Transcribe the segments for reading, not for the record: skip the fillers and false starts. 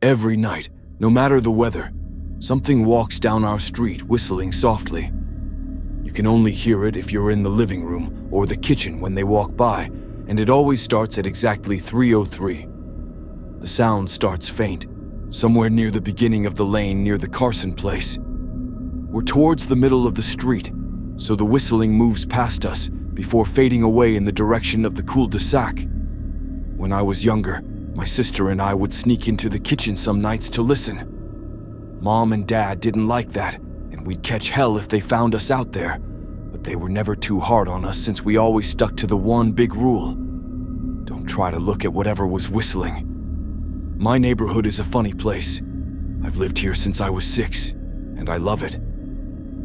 Every night, no matter the weather, something walks down our street whistling softly. You can only hear it if you're in the living room or the kitchen when they walk by, and it always starts at exactly 3:03. The sound starts faint, somewhere near the beginning of the lane near the Carson place. We're towards the middle of the street, so the whistling moves past us before fading away in the direction of the cul-de-sac. When I was younger, my sister and I would sneak into the kitchen some nights to listen. Mom and Dad didn't like that, and we'd catch hell if they found us out there, but they were never too hard on us since we always stuck to the one big rule: don't try to look at whatever was whistling. My neighborhood is a funny place. I've lived here since I was 6, and I love it.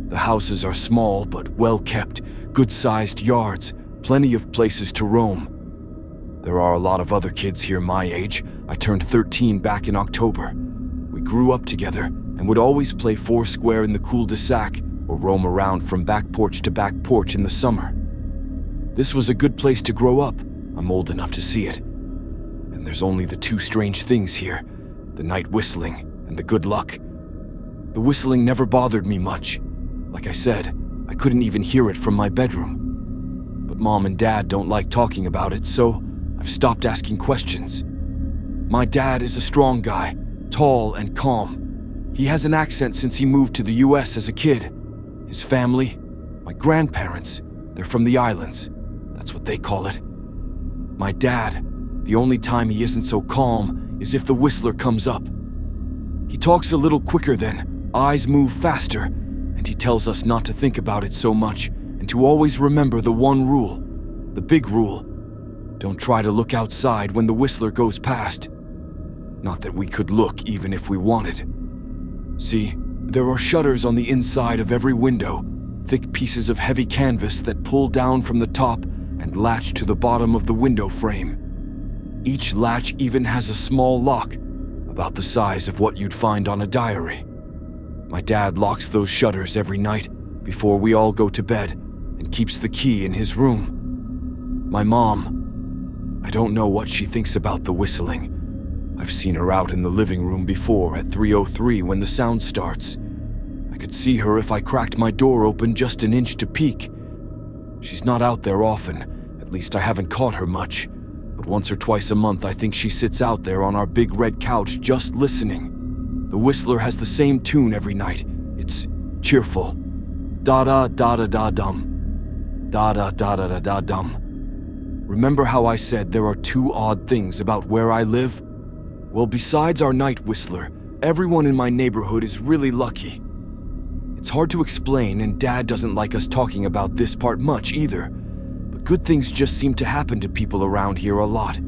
The houses are small but well-kept, good-sized yards, plenty of places to roam. There are a lot of other kids here my age. I turned 13 back in October. We grew up together and would always play foursquare in the cul-de-sac or roam around from back porch to back porch in the summer. This was a good place to grow up. I'm old enough to see it. And there's only the two strange things here: the night whistling and the good luck. The whistling never bothered me much. Like I said, I couldn't even hear it from my bedroom. But Mom and Dad don't like talking about it, so I've stopped asking questions. My dad is a strong guy, tall and calm. He has an accent since he moved to the US as a kid. His family, my grandparents, they're from the islands. That's what they call it. My dad, the only time he isn't so calm is if the whistler comes up. He talks a little quicker then, eyes move faster, and he tells us not to think about it so much and to always remember the one rule, the big rule. Don't try to look outside when the whistler goes past. Not that we could look even if we wanted. See, there are shutters on the inside of every window, thick pieces of heavy canvas that pull down from the top and latch to the bottom of the window frame. Each latch even has a small lock, about the size of what you'd find on a diary. My dad locks those shutters every night before we all go to bed and keeps the key in his room. My mom, I don't know what she thinks about the whistling. I've seen her out in the living room before at 3:03 when the sound starts. I could see her if I cracked my door open just an inch to peek. She's not out there often, at least I haven't caught her much. But once or twice a month I think she sits out there on our big red couch just listening. The whistler has the same tune every night. It's cheerful. Da-da-da-da-da-dum. Da-da-da-da-da-da-dum. Remember how I said there are two odd things about where I live? Well, besides our night whistler, everyone in my neighborhood is really lucky. It's hard to explain, and Dad doesn't like us talking about this part much either. But good things just seem to happen to people around here a lot.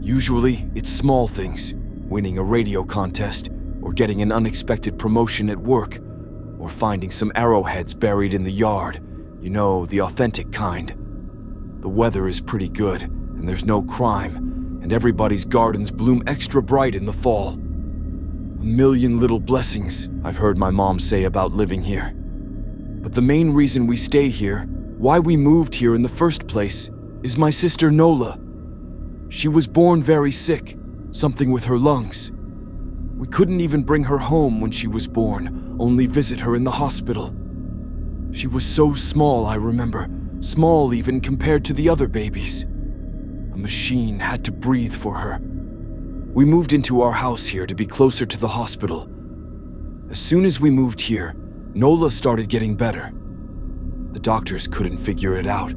Usually, it's small things, winning a radio contest, or getting an unexpected promotion at work, or finding some arrowheads buried in the yard, you know, the authentic kind. The weather is pretty good, and there's no crime, and everybody's gardens bloom extra bright in the fall. A million little blessings, I've heard my mom say about living here. But the main reason we stay here, why we moved here in the first place, is my sister Nola. She was born very sick, something with her lungs. We couldn't even bring her home when she was born, only visit her in the hospital. She was so small, I remember, small even compared to the other babies. A machine had to breathe for her. We moved into our house here to be closer to the hospital. As soon as we moved here, Nola started getting better. The doctors couldn't figure it out.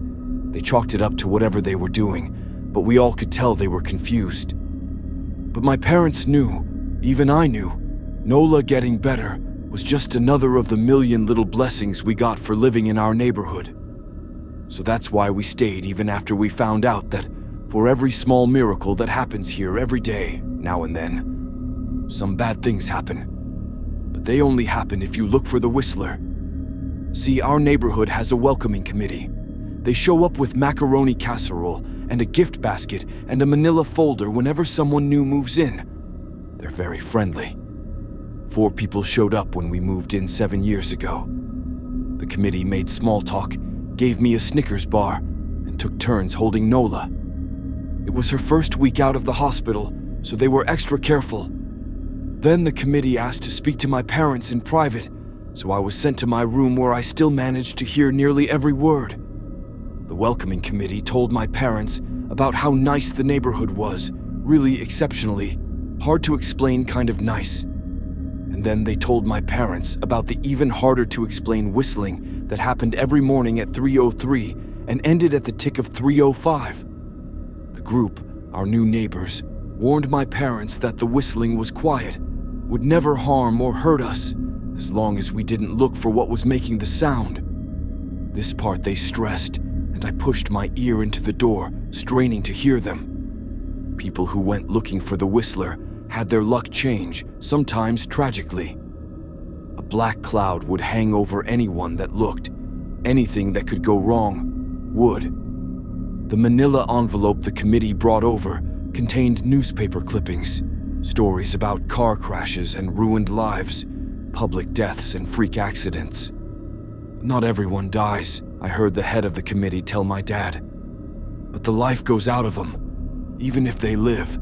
They chalked it up to whatever they were doing, but we all could tell they were confused. But my parents knew, even I knew, Nola getting better was just another of the million little blessings we got for living in our neighborhood. So that's why we stayed even after we found out that for every small miracle that happens here every day, now and then, some bad things happen. But they only happen if you look for the whistler. See, our neighborhood has a welcoming committee. They show up with macaroni casserole and a gift basket and a manila folder whenever someone new moves in. They're very friendly. 4 people showed up when we moved in 7 years ago. The committee made small talk, gave me a Snickers bar, and took turns holding Nola. It was her first week out of the hospital, so they were extra careful. Then the committee asked to speak to my parents in private, so I was sent to my room where I still managed to hear nearly every word. The welcoming committee told my parents about how nice the neighborhood was, really exceptionally, hard to explain kind of nice. And then they told my parents about the even harder to explain whistling that happened every morning at 3:03 and ended at the tick of 3:05. The group, our new neighbors, warned my parents that the whistling was quiet, would never harm or hurt us, as long as we didn't look for what was making the sound. This part they stressed, and I pushed my ear into the door, straining to hear them. People who went looking for the whistler had their luck change, sometimes tragically. A black cloud would hang over anyone that looked. Anything that could go wrong would. The manila envelope the committee brought over contained newspaper clippings, stories about car crashes and ruined lives, public deaths and freak accidents. Not everyone dies, I heard the head of the committee tell my dad. But the life goes out of them. Even if they live,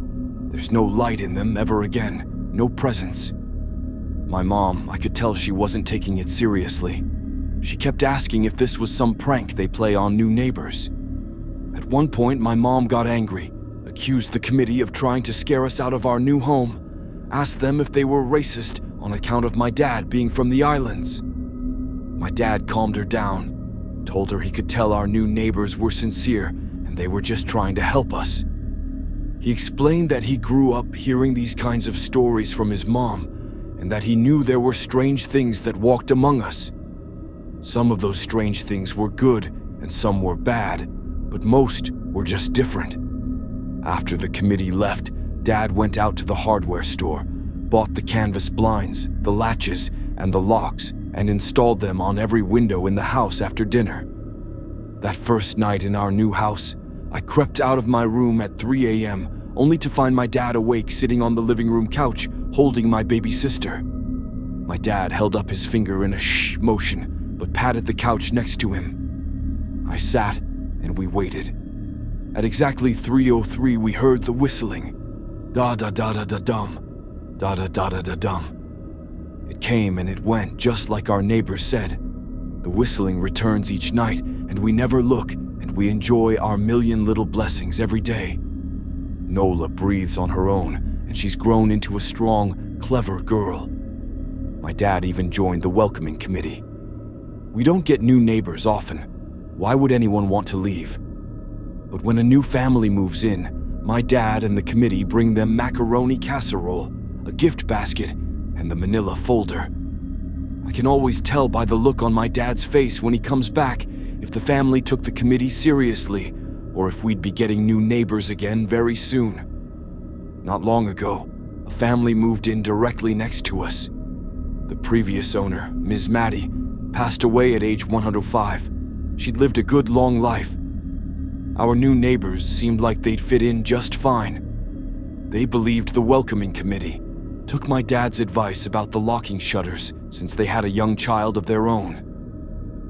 there's no light in them ever again, no presence. My mom, I could tell she wasn't taking it seriously. She kept asking if this was some prank they play on new neighbors. At one point, my mom got angry, accused the committee of trying to scare us out of our new home, asked them if they were racist on account of my dad being from the islands. My dad calmed her down, told her he could tell our new neighbors were sincere and they were just trying to help us. He explained that he grew up hearing these kinds of stories from his mom and that he knew there were strange things that walked among us. Some of those strange things were good and some were bad, but most were just different. After the committee left, Dad went out to the hardware store, bought the canvas blinds, the latches, and the locks, and installed them on every window in the house after dinner. That first night in our new house, I crept out of my room at 3 a.m., only to find my dad awake sitting on the living room couch, holding my baby sister. My dad held up his finger in a shh motion, but patted the couch next to him. I sat, and we waited. At exactly 3:03, we heard the whistling. Da-da-da-da-da-dum. Da-da-da-da-da-dum. It came and it went, just like our neighbors said. The whistling returns each night, and we never look, and we enjoy our million little blessings every day. Nola breathes on her own, and she's grown into a strong, clever girl. My dad even joined the welcoming committee. We don't get new neighbors often. Why would anyone want to leave? But when a new family moves in, my dad and the committee bring them macaroni casserole, a gift basket, and the manila folder. I can always tell by the look on my dad's face when he comes back if the family took the committee seriously or if we'd be getting new neighbors again very soon. Not long ago, a family moved in directly next to us. The previous owner, Ms. Maddie, passed away at age 105. She'd lived a good long life. Our new neighbors seemed like they'd fit in just fine. They believed the welcoming committee, took my dad's advice about the locking shutters since they had a young child of their own.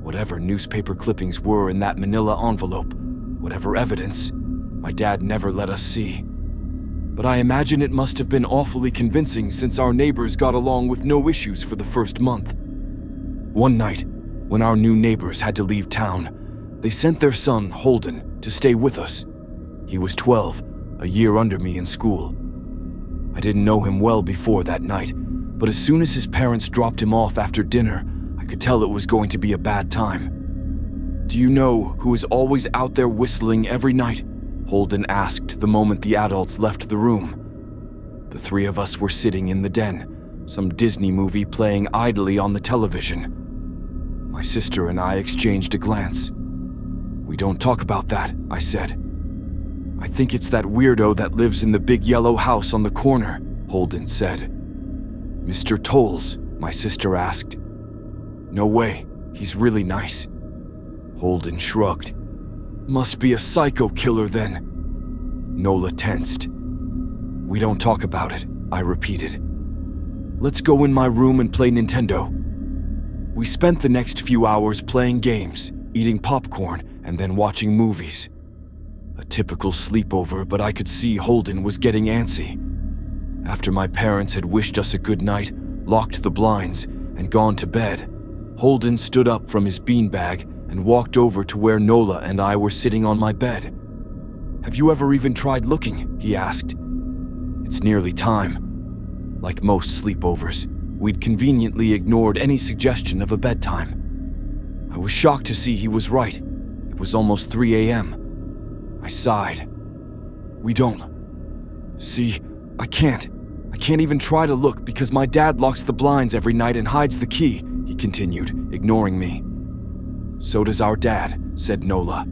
Whatever newspaper clippings were in that manila envelope, whatever evidence, my dad never let us see. But I imagine it must have been awfully convincing since our neighbors got along with no issues for the first month. One night, when our new neighbors had to leave town, they sent their son, Holden, to stay with us. He was 12, a year under me in school. I didn't know him well before that night, but as soon as his parents dropped him off after dinner, I could tell it was going to be a bad time. "Do you know who is always out there whistling every night?" Holden asked the moment the adults left the room. The three of us were sitting in the den, some Disney movie playing idly on the television. My sister and I exchanged a glance. "We don't talk about that," I said. "I think it's that weirdo that lives in the big yellow house on the corner," Holden said. "Mr. Tolles?" my sister asked. "No way, he's really nice." Holden shrugged. "Must be a psycho killer then." Nola tensed. "We don't talk about it," I repeated. "Let's go in my room and play Nintendo." We spent the next few hours playing games, eating popcorn, and then watching movies. A typical sleepover, but I could see Holden was getting antsy. After my parents had wished us a good night, locked the blinds, and gone to bed, Holden stood up from his beanbag and walked over to where Nola and I were sitting on my bed. "Have you ever even tried looking?" he asked. "It's nearly time." Like most sleepovers, we'd conveniently ignored any suggestion of a bedtime. I was shocked to see he was right. It was almost 3 a.m. I sighed. "We don't. See, I can't even try to look because my dad locks the blinds every night and hides the key," he continued, ignoring me. "So does our dad," said Nola.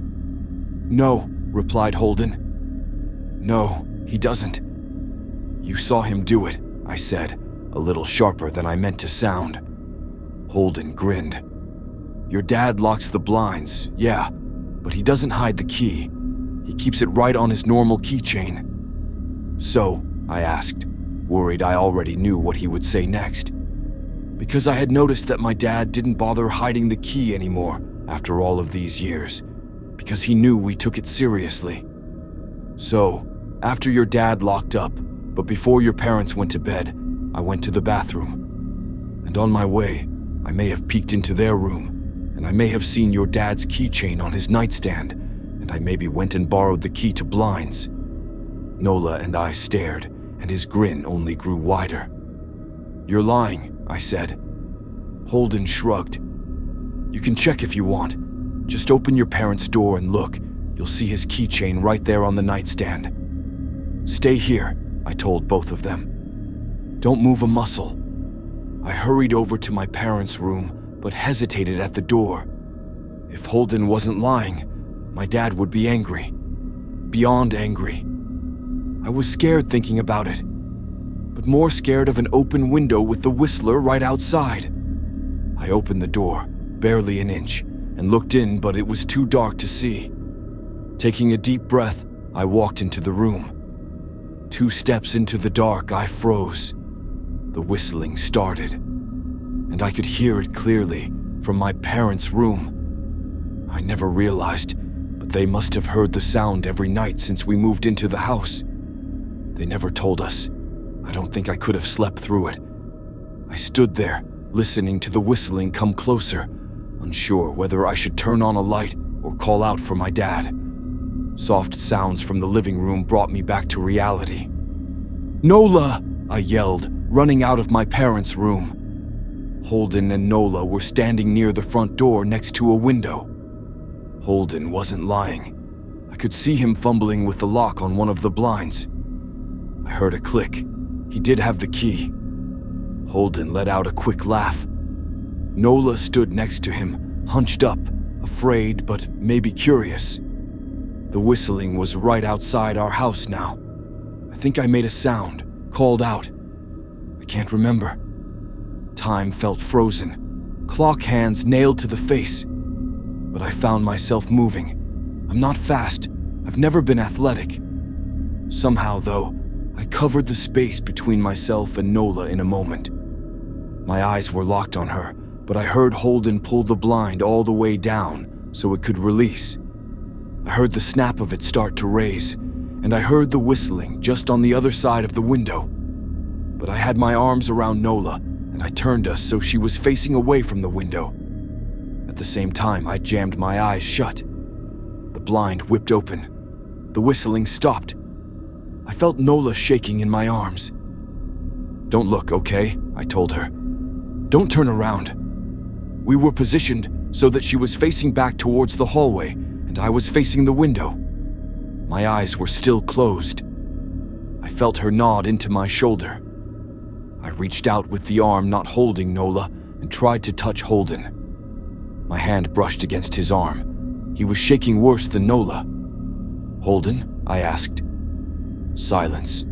"No," replied Holden. "No, he doesn't." "You saw him do it," I said, a little sharper than I meant to sound. Holden grinned. "Your dad locks the blinds, yeah, but he doesn't hide the key. He keeps it right on his normal keychain." "So?" I asked, worried I already knew what he would say next. Because I had noticed that my dad didn't bother hiding the key anymore after all of these years, because he knew we took it seriously. "So, after your dad locked up, but before your parents went to bed, I went to the bathroom. And on my way, I may have peeked into their room, and I may have seen your dad's keychain on his nightstand, and I maybe went and borrowed the key to blinds." Nola and I stared, and his grin only grew wider. "You're lying," I said. Holden shrugged. "You can check if you want. Just open your parents' door and look. You'll see his keychain right there on the nightstand." "Stay here," I told both of them. "Don't move a muscle." I hurried over to my parents' room, but hesitated at the door. If Holden wasn't lying, my dad would be angry. Beyond angry. I was scared thinking about it, but more scared of an open window with the whistler right outside. I opened the door, barely an inch, and looked in, but it was too dark to see. Taking a deep breath, I walked into the room. 2 steps into the dark, I froze. The whistling started, and I could hear it clearly from my parents' room. I never realized, but they must have heard the sound every night since we moved into the house. They never told us. I don't think I could have slept through it. I stood there, listening to the whistling come closer, unsure whether I should turn on a light or call out for my dad. Soft sounds from the living room brought me back to reality. "Nola!" I yelled, running out of my parents' room. Holden and Nola were standing near the front door next to a window. Holden wasn't lying. I could see him fumbling with the lock on one of the blinds. I heard a click. He did have the key. Holden let out a quick laugh. Nola stood next to him, hunched up, afraid but maybe curious. The whistling was right outside our house now. I think I made a sound, called out. I can't remember. Time felt frozen, clock hands nailed to the face. But I found myself moving. I'm not fast. I've never been athletic. Somehow, though, I covered the space between myself and Nola in a moment. My eyes were locked on her, but I heard Holden pull the blind all the way down so it could release. I heard the snap of it start to raise, and I heard the whistling just on the other side of the window. But I had my arms around Nola, and I turned us so she was facing away from the window. At the same time, I jammed my eyes shut. The blind whipped open. The whistling stopped. I felt Nola shaking in my arms. "Don't look, okay?" I told her. "Don't turn around." We were positioned so that she was facing back towards the hallway, and I was facing the window. My eyes were still closed. I felt her nod into my shoulder. I reached out with the arm not holding Nola and tried to touch Holden. My hand brushed against his arm. He was shaking worse than Nola. "Holden?" I asked. Silence.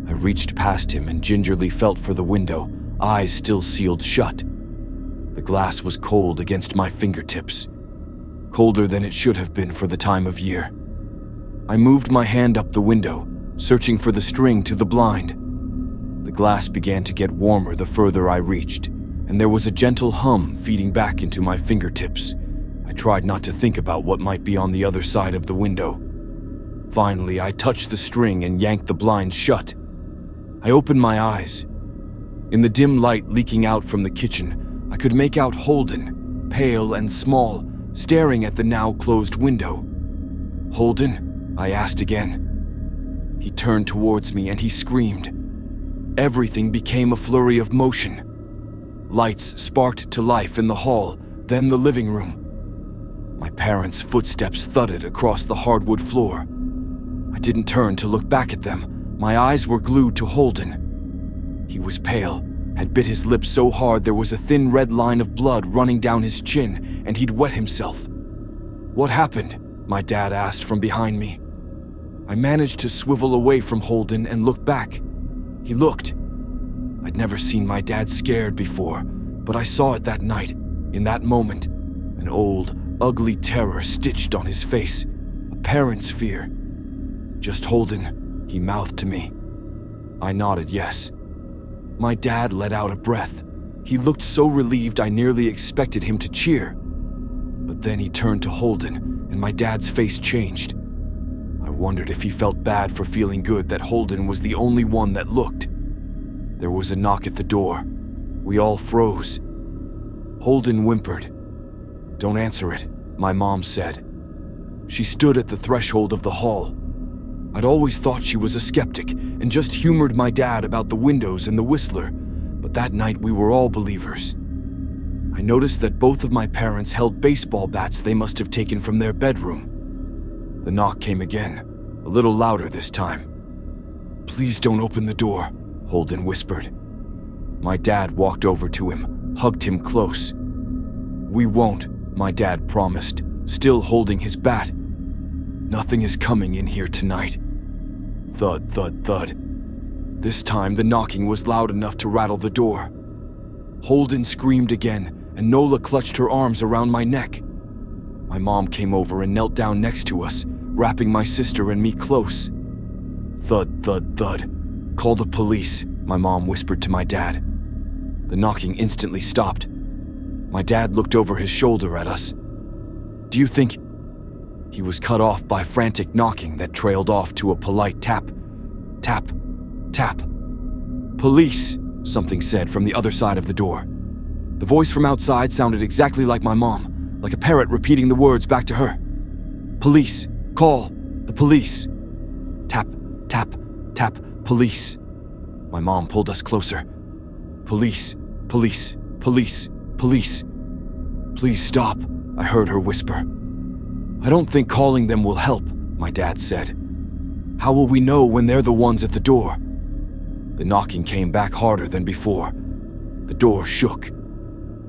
I reached past him and gingerly felt for the window, eyes still sealed shut. The glass was cold against my fingertips. Colder than it should have been for the time of year. I moved my hand up the window, searching for the string to the blind. The glass began to get warmer the further I reached, and there was a gentle hum feeding back into my fingertips. I tried not to think about what might be on the other side of the window. Finally, I touched the string and yanked the blinds shut. I opened my eyes. In the dim light leaking out from the kitchen, I could make out Holden, pale and small, staring at the now closed window. "Holden?" I asked again. He turned towards me and he screamed. Everything became a flurry of motion. Lights sparked to life in the hall, then the living room. My parents' footsteps thudded across the hardwood floor. I didn't turn to look back at them. My eyes were glued to Holden. He was pale, had bit his lip so hard there was a thin red line of blood running down his chin, and he'd wet himself. "What happened?" my dad asked from behind me. I managed to swivel away from Holden and look back. He looked. I'd never seen my dad scared before, but I saw it that night, in that moment. An old, ugly terror stitched on his face, a parent's fear. "Just Holden," he mouthed to me. I nodded yes. My dad let out a breath. He looked so relieved I nearly expected him to cheer. But then he turned to Holden, and my dad's face changed. I wondered if he felt bad for feeling good that Holden was the only one that looked. There was a knock at the door. We all froze. Holden whimpered. "Don't answer it," my mom said. She stood at the threshold of the hall. I'd always thought she was a skeptic and just humored my dad about the windows and the whistler, but that night we were all believers. I noticed that both of my parents held baseball bats they must have taken from their bedroom. The knock came again, a little louder this time. "Please don't open the door," Holden whispered. My dad walked over to him, hugged him close. "We won't," my dad promised, still holding his bat. "Nothing is coming in here tonight." Thud, thud, thud. This time the knocking was loud enough to rattle the door. Holden screamed again, and Nola clutched her arms around my neck. My mom came over and knelt down next to us, wrapping my sister and me close. Thud, thud, thud. "Call the police," my mom whispered to my dad. The knocking instantly stopped. My dad looked over his shoulder at us. "Do you think—" He was cut off by frantic knocking that trailed off to a polite tap. Tap. Tap. "Police," something said from the other side of the door. The voice from outside sounded exactly like my mom, like a parrot repeating the words back to her. "Police. Call. The police." Tap, tap, tap. "Police." My mom pulled us closer. "Police. Police. Police. Police." "Please stop," I heard her whisper. "I don't think calling them will help," my dad said. "How will we know when they're the ones at the door?" The knocking came back harder than before. The door shook.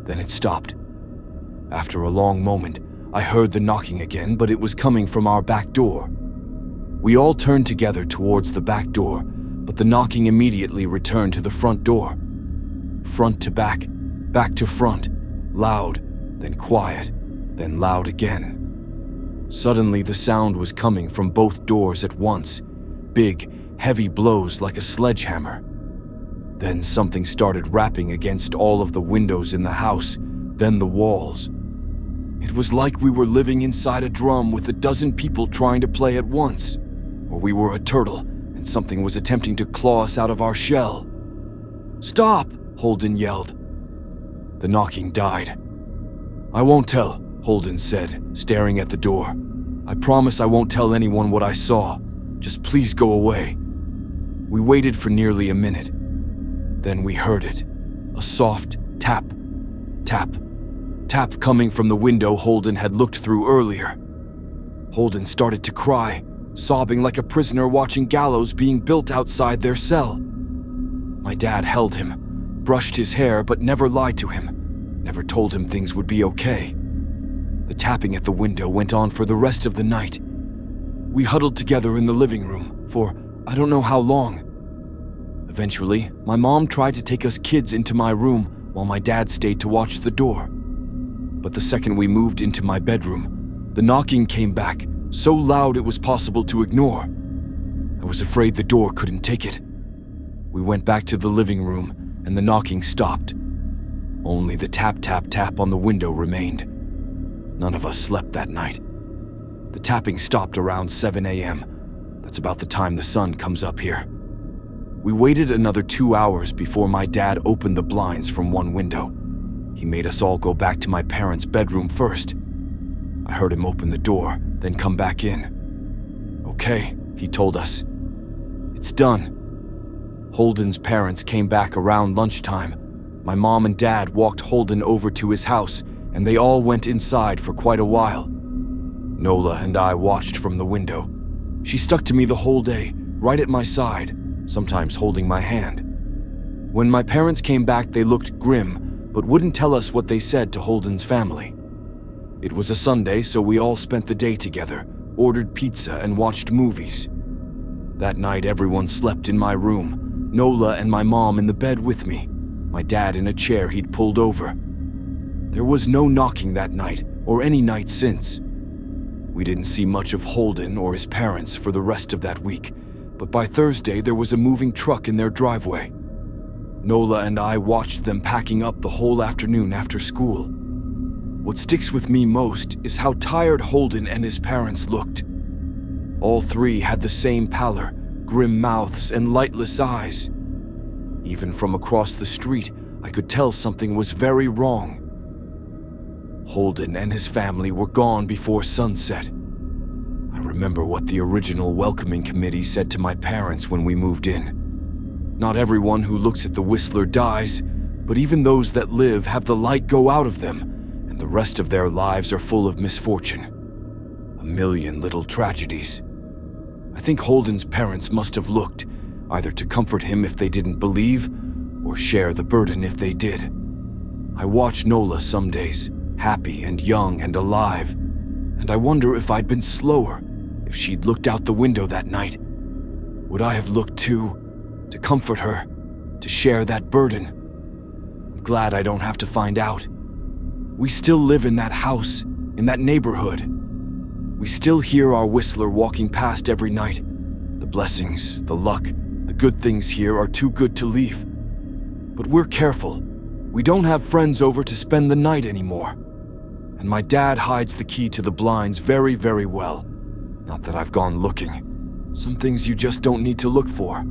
Then it stopped. After a long moment, I heard the knocking again, but it was coming from our back door. We all turned together towards the back door, but the knocking immediately returned to the front door. Front to back to front, loud, then quiet, then loud again. Suddenly, the sound was coming from both doors at once, big, heavy blows like a sledgehammer. Then something started rapping against all of the windows in the house, then the walls. It was like we were living inside a drum with a dozen people trying to play at once, or we were a turtle and something was attempting to claw us out of our shell. "Stop!" Holden yelled. The knocking died. "I won't tell," Holden said, staring at the door. "I promise I won't tell anyone what I saw. Just please go away." We waited for nearly a minute. Then we heard it. A soft tap, tap, tap coming from the window Holden had looked through earlier. Holden started to cry, sobbing like a prisoner watching gallows being built outside their cell. My dad held him, brushed his hair but never lied to him, never told him things would be okay. The tapping at the window went on for the rest of the night. We huddled together in the living room for I don't know how long. Eventually, my mom tried to take us kids into my room while my dad stayed to watch the door. But the second we moved into my bedroom, the knocking came back, so loud it was possible to ignore. I was afraid the door couldn't take it. We went back to the living room, and the knocking stopped. Only the tap, tap, tap on the window remained. None of us slept that night. The tapping stopped around 7 a.m. That's about the time the sun comes up here. We waited another 2 hours before my dad opened the blinds from one window. He made us all go back to my parents' bedroom first. I heard him open the door, then come back in. "Okay," he told us. "It's done." Holden's parents came back around lunchtime. My mom and dad walked Holden over to his house, and they all went inside for quite a while. Nola and I watched from the window. She stuck to me the whole day, right at my side, sometimes holding my hand. When my parents came back, they looked grim, but wouldn't tell us what they said to Holden's family. It was a Sunday, so we all spent the day together, ordered pizza and watched movies. That night, everyone slept in my room, Nola and my mom in the bed with me, my dad in a chair he'd pulled over. There was no knocking that night, or any night since. We didn't see much of Holden or his parents for the rest of that week, but by Thursday there was a moving truck in their driveway. Nola and I watched them packing up the whole afternoon after school. What sticks with me most is how tired Holden and his parents looked. All three had the same pallor, grim mouths and lightless eyes. Even from across the street, I could tell something was very wrong. Holden and his family were gone before sunset. I remember what the original welcoming committee said to my parents when we moved in. Not everyone who looks at the Whistler dies, but even those that live have the light go out of them, and the rest of their lives are full of misfortune. A million little tragedies. I think Holden's parents must have looked, either to comfort him if they didn't believe, or share the burden if they did. I watch Nola some days, happy and young and alive, and I wonder if I'd been slower, if she'd looked out the window that night. Would I have looked too, to comfort her, to share that burden? I'm glad I don't have to find out. We still live in that house, in that neighborhood. We still hear our Whistler walking past every night. The blessings, the luck, the good things here are too good to leave. But we're careful. We don't have friends over to spend the night anymore. And my dad hides the key to the blinds very, very well. Not that I've gone looking. Some things you just don't need to look for.